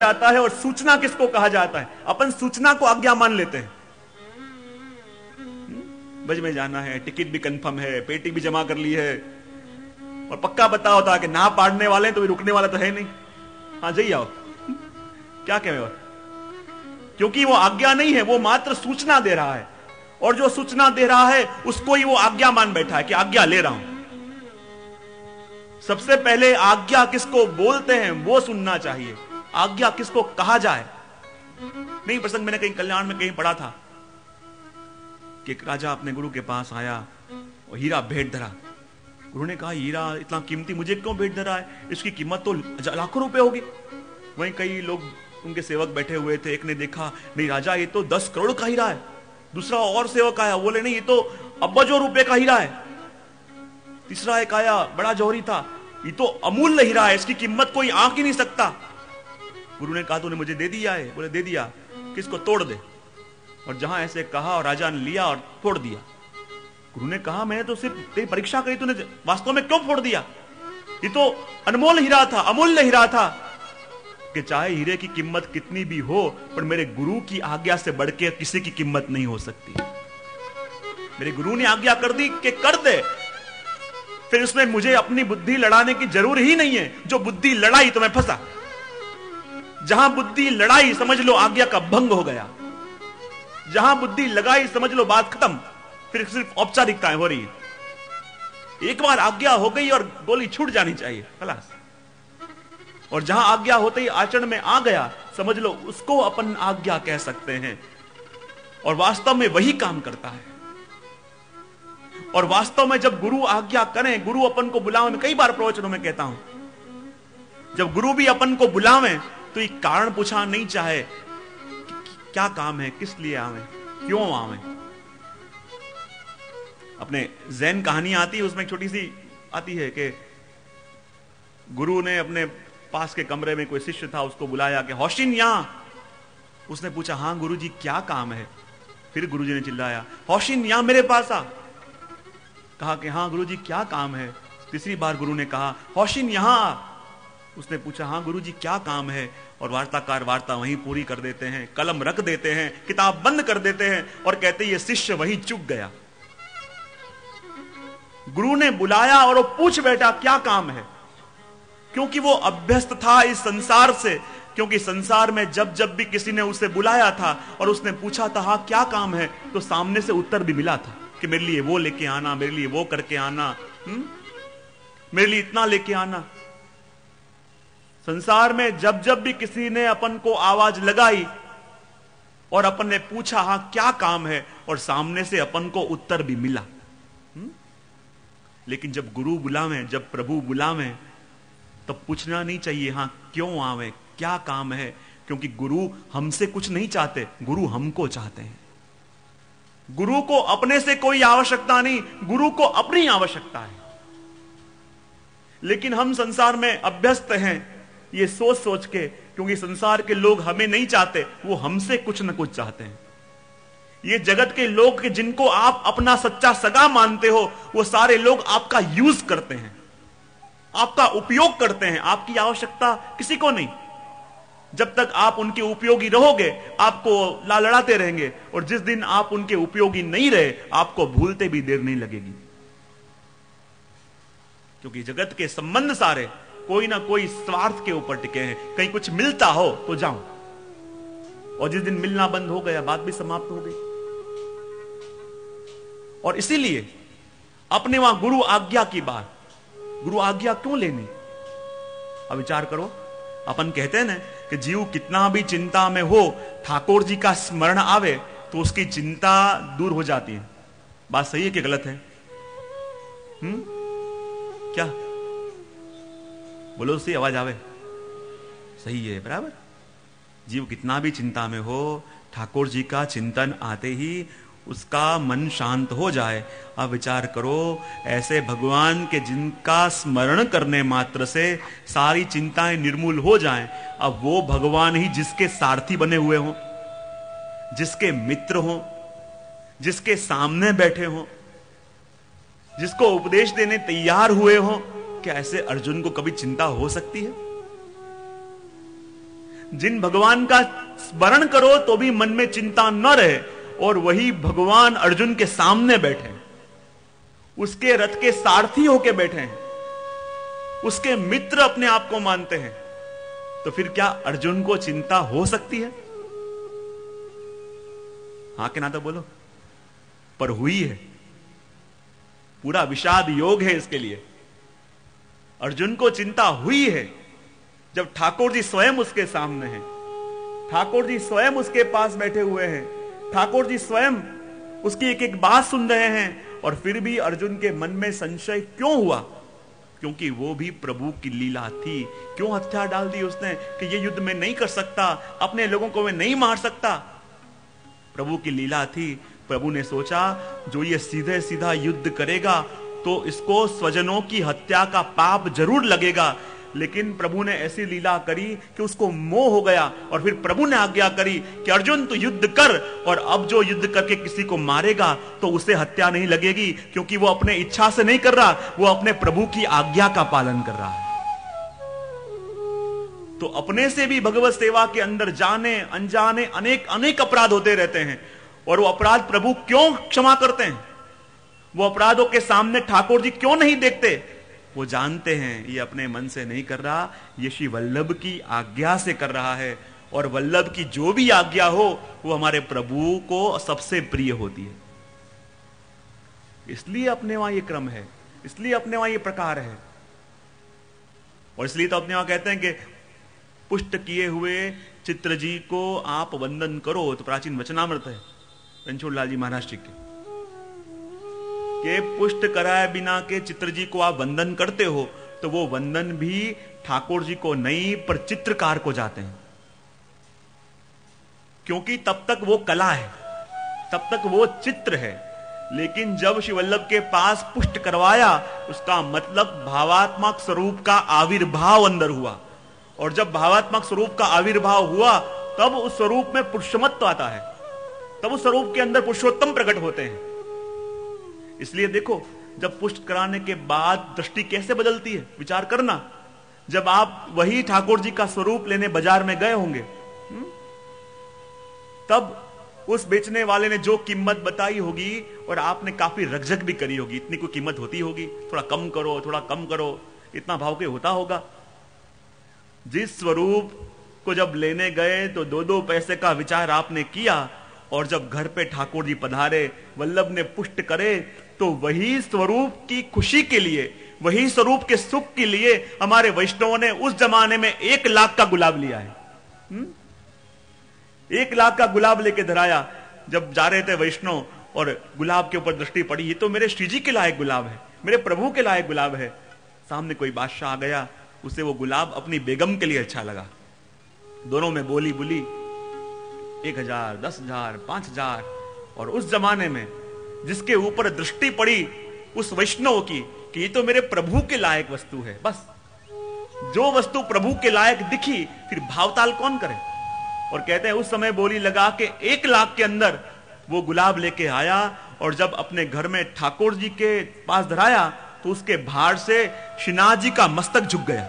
जाता है और सूचना किसको कहा जाता है? अपन सूचना को आज्ञा मान लेते हैं। बज में जाना है, टिकट भी कंफर्म है, पेटी भी जमा कर ली है, और पक्का पता होता है कि ना पाड़ने वाले तो भी रुकने वाला तो है नहीं। हाँ जाइए आओ, क्या कहें और? क्योंकि वो आज्ञा नहीं है, वो मात्र सूचना दे रहा है, और जो सूचना दे रहा है उसको ही वो आज्ञा मान बैठा है कि आज्ञा ले रहा हूं। सबसे पहले आज्ञा किसको बोलते हैं वो सुनना चाहिए, आज्ञा किसको कहा जाए नहीं। प्रसंग मैंने कहीं कल्याण में कहीं पढ़ा था कि एक राजा अपने गुरु के पास आया और हीरा भेंट धरा। गुरु ने कहा हीरा इतना कीमती मुझे क्यों भेंट धरा है, इसकी कीमत तो लाखों रुपए होगी। वहीं कई लोग उनके सेवक बैठे हुए थे, एक ने देखा नहीं राजा ये तो 10 करोड़ का हीरा है। दूसरा और सेवक आया, बोले नहीं ये तो अब्बजों रुपए का हीरा है। तीसरा एक आया, बड़ा जौहरी था, ये तो अमूल्य हीरा है, इसकी कीमत कोई आंक ही नहीं सकता। गुरु ने कहा तूने मुझे दे दिया है? बोले दे दिया। किसको? तोड़ दे। और जहां ऐसे कहा और राजा ने लिया और फोड़ दिया। गुरु ने कहा मैंने तो सिर्फ तेरी परीक्षा करी, तूने वास्तव में क्यों फोड़ दिया? ये तो अनमोल हीरा था, अमूल्य हीरा था। कि चाहे हीरे की कीमत कितनी भी हो, पर मेरे गुरु की आज्ञा से बढ़कर किसी की कीमत नहीं हो सकती। मेरे गुरु ने आज्ञा कर दी कि कर दे, फिर उसमें मुझे अपनी बुद्धि लड़ाने की जरूरत ही नहीं है। जो बुद्धि लड़ाई तो मैं फंसा। जहां बुद्धि लड़ाई समझ लो आज्ञा का भंग हो गया। जहां बुद्धि लगाई समझ लो बात खत्म, फिर सिर्फ औपचारिकताएं हो रही है। एक बार आज्ञा हो गई और गोली छूट जानी चाहिए, खलास। और जहां आज्ञा होते ही आचरण में आ गया, समझ लो उसको अपन आज्ञा कह सकते हैं, और वास्तव में वही काम करता है। और वास्तव में जब गुरु आज्ञा करें, गुरु अपन को बुलावे, मैं कई बार प्रवचनों में कहता हूं, जब गुरु भी अपन को बुलावे तो ये कारण पूछा नहीं चाहे कि क्या काम है, किस लिए आवे, क्यों आवे। अपने जैन कहानी आती है, उसमें एक छोटी सी आती है कि गुरु ने अपने पास के कमरे में कोई शिष्य था, उसको बुलाया कि होशिन यहां। उसने पूछा हां गुरुजी क्या काम है? फिर गुरुजी ने चिल्लाया होशिन यहां मेरे पास आ। कहा कि हां गुरुजी क्या काम है? तीसरी बार गुरु ने कहा होशिन यहां आ। उसने पूछा हां गुरुजी क्या काम है? और वार्ताकार वार्ता वहीं पूरी कर देते हैं, कलम रख देते हैं, किताब बंद कर देते हैं और कहते ये शिष्य वहीं चुक गया। गुरु ने बुलाया और वो पूछ बैठा क्या काम है, क्योंकि वो अभ्यस्त था इस संसार से। क्योंकि संसार में जब जब भी किसी ने उसे बुलाया था और उसने पूछा था हाँ क्या काम है, तो सामने से उत्तर भी मिला था कि मेरे लिए वो लेके आना, मेरे लिए वो करके आना, मेरे लिए इतना लेके आना। संसार में जब जब भी किसी ने अपन को आवाज लगाई और अपन ने पूछा हाँ क्या काम है, और सामने से अपन को उत्तर भी मिला। लेकिन जब गुरु बुलावे, जब प्रभु बुलावे, तब पूछना नहीं चाहिए हाँ क्यों आवे, क्या काम है। क्योंकि गुरु हमसे कुछ नहीं चाहते, गुरु हमको चाहते हैं। गुरु को अपने से कोई आवश्यकता नहीं, गुरु को अपनी आवश्यकता है। लेकिन हम संसार में अभ्यस्त हैं ये सोच सोच के, क्योंकि संसार के लोग हमें नहीं चाहते, वो हमसे कुछ न कुछ चाहते हैं। ये जगत के लोग जिनको आप अपना सच्चा सगा मानते हो, वो सारे लोग आपका यूज करते हैं, आपका उपयोग करते हैं, आपकी आवश्यकता किसी को नहीं। जब तक आप उनके उपयोगी रहोगे आपको लड़ाते रहेंगे, और जिस दिन आप उनके उपयोगी नहीं रहे आपको भूलते भी देर नहीं लगेगी। क्योंकि जगत के संबंध सारे कोई ना कोई स्वार्थ के ऊपर टिके हैं। कहीं कुछ मिलता हो तो जाऊं, और जिस दिन मिलना बंद हो गया बात भी समाप्त हो गई। और इसीलिए अपने वहां गुरु आज्ञा की बात, गुरु आज्ञा क्यों लेनी? अब विचार करो, अपन कहते हैं ना कि जीव कितना भी चिंता में हो, ठाकुर जी का स्मरण आवे तो उसकी चिंता दूर हो जाती है। बात सही है कि गलत है? क्या बोलो, उससे आवाज आवे। सही है, बराबर। जीव कितना भी चिंता में हो, ठाकुर जी का चिंतन आते ही उसका मन शांत हो जाए। अब विचार करो, ऐसे भगवान के जिनका स्मरण करने मात्र से सारी चिंताएं निर्मूल हो जाएं, अब वो भगवान ही जिसके सारथी बने हुए हों, जिसके मित्र हों, जिसके सामने बैठे हों, जिसको उपदेश देने तैयार हुए हों, क्या ऐसे अर्जुन को कभी चिंता हो सकती है? जिन भगवान का स्मरण करो तो भी मन में चिंता न रहे, और वही भगवान अर्जुन के सामने बैठे, उसके रथ के सारथी होके बैठे हैं, उसके मित्र अपने आप को मानते हैं, तो फिर क्या अर्जुन को चिंता हो सकती है? हाँ कि ना तो बोलो। पर हुई है, पूरा विषाद योग है इसके लिए। अर्जुन को चिंता हुई है जब ठाकुर जी स्वयं उसके सामने हैं, ठाकुर जी स्वयं उसके पास बैठे हुए हैं, ठाकुर जी स्वयं उसकी एक एक बात सुन रहे हैं, और फिर भी अर्जुन के मन में संशय क्यों हुआ? क्योंकि वो भी प्रभु की लीला थी। क्यों हत्या डाल दी उसने कि ये युद्ध में नहीं कर सकता, अपने लोगों को मैं नहीं मार सकता? प्रभु की लीला थी। प्रभु ने सोचा जो ये सीधे सीधा युद्ध करेगा तो इसको स्वजनों की हत्या का पाप जरूर लगेगा, लेकिन प्रभु ने ऐसी लीला करी कि उसको मोह हो गया, और फिर प्रभु ने आज्ञा करी कि अर्जुन तू युद्ध कर, और अब जो युद्ध करके किसी को मारेगा तो उसे हत्या नहीं लगेगी, क्योंकि वो अपने इच्छा से नहीं कर रहा, वो अपने प्रभु की आज्ञा का पालन कर रहा है। तो अपने से भी भगवत सेवा के अंदर जाने अनजाने अनेक अनेक अपराध होते रहते हैं, और वो अपराध प्रभु क्यों क्षमा करते हैं? वो अपराधों के सामने ठाकुर जी क्यों नहीं देखते? वो जानते हैं ये अपने मन से नहीं कर रहा, ये श्री वल्लभ की आज्ञा से कर रहा है, और वल्लभ की जो भी आज्ञा हो वो हमारे प्रभु को सबसे प्रिय होती है। इसलिए अपने वहां ये क्रम है, इसलिए अपने वहां ये प्रकार है, और इसलिए तो अपने वहां कहते हैं कि पुष्ट किए हुए चित्र जी को आप वंदन करो। तो प्राचीन वचनामृत है रणछोड़ लाल जी महाराज जी के पुष्ट कराए बिना के चित्र जी को आप वंदन करते हो, तो वो वंदन भी ठाकुर जी को नहीं पर चित्रकार को जाते हैं, क्योंकि तब तक वो कला है, तब तक वो चित्र है। लेकिन जब श्री वल्लभ के पास पुष्ट करवाया, उसका मतलब भावात्मक स्वरूप का आविर्भाव अंदर हुआ, और जब भावात्मक स्वरूप का आविर्भाव हुआ तब उस स्वरूप में पुरुषमत्व आता है, तब उस स्वरूप के अंदर पुरुषोत्तम प्रकट होते हैं। इसलिए देखो, जब पुष्ट कराने के बाद दृष्टि कैसे बदलती है, विचार करना। जब आप वही ठाकुर जी का स्वरूप लेने बाजार में गए होंगे, तब उस बेचने वाले ने जो कीमत बताई होगी, और आपने काफी रकझक भी करी होगी, इतनी कोई कीमत होती होगी, थोड़ा कम करो, थोड़ा कम करो, इतना भाव के होता होगा। जिस स्वरूप को जब लेने गए तो 2-2 पैसे का विचार आपने किया, और जब घर पे ठाकुर जी पधारे, वल्लभ ने पुष्ट करे, तो वही स्वरूप की खुशी के लिए, वही स्वरूप के सुख के लिए हमारे वैष्णवों ने उस जमाने में 1 लाख का गुलाब लिया है। 1 लाख का गुलाब लेके धराया। जब जा रहे थे वैष्णव और गुलाब के ऊपर दृष्टि पड़ी, ये तो मेरे श्री जी के लायक गुलाब है, मेरे प्रभु के लायक गुलाब है। सामने कोई बादशाह आ गया, उसे वो गुलाब अपनी बेगम के लिए अच्छा लगा। दोनों में बोली बुली 1000, 10,000, 5,000, और उस जमाने में जिसके ऊपर दृष्टि पड़ी उस वैष्णव की कि ये तो मेरे प्रभु के लायक वस्तु है, बस जो वस्तु प्रभु के लायक दिखी, फिर भावताल कौन करे। और कहते हैं उस समय बोली लगा के 1 लाख के अंदर वो गुलाब लेके आया, और जब अपने घर में ठाकुर जी के पास धराया तो उसके भार से श्रीनाथ जी का मस्तक झुक गया।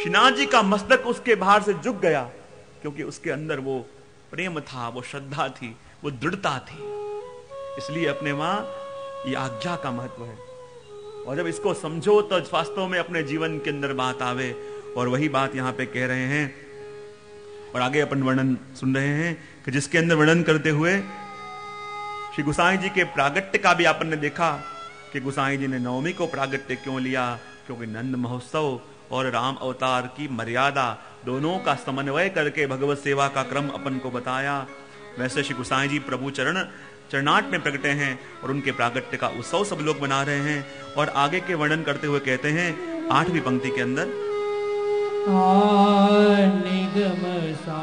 श्रीनाथ जी का मस्तक उसके भार से झुक गया, क्योंकि उसके अंदर वो प्रेम था, वो श्रद्धा थी, वो दृढ़ता थी। इसलिए अपने वहां ये आज्ञा का महत्व है, और जब इसको समझो तो वास्तव में अपने जीवन के अंदर बात आवे। और वही बात यहां पे कह रहे हैं, और आगे अपन वर्णन सुन रहे हैं कि जिसके अंदर वर्णन करते हुए श्री गोसाई जी के प्रागट्य का भी आपने देखा कि गोसाई जी ने नवमी को प्रागट्य क्यों लिया, क्योंकि नंद महोत्सव और राम अवतार की मर्यादा दोनों का समन्वय करके भगवत सेवा का क्रम अपन को बताया। वैसे श्री गोसाई जी प्रभु चरणाट में प्रकटे हैं, और उनके प्रागट्य का उत्सव सब लोग मना रहे हैं। और आगे के वर्णन करते हुए कहते हैं 8वीं पंक्ति के अंदर, निगम सा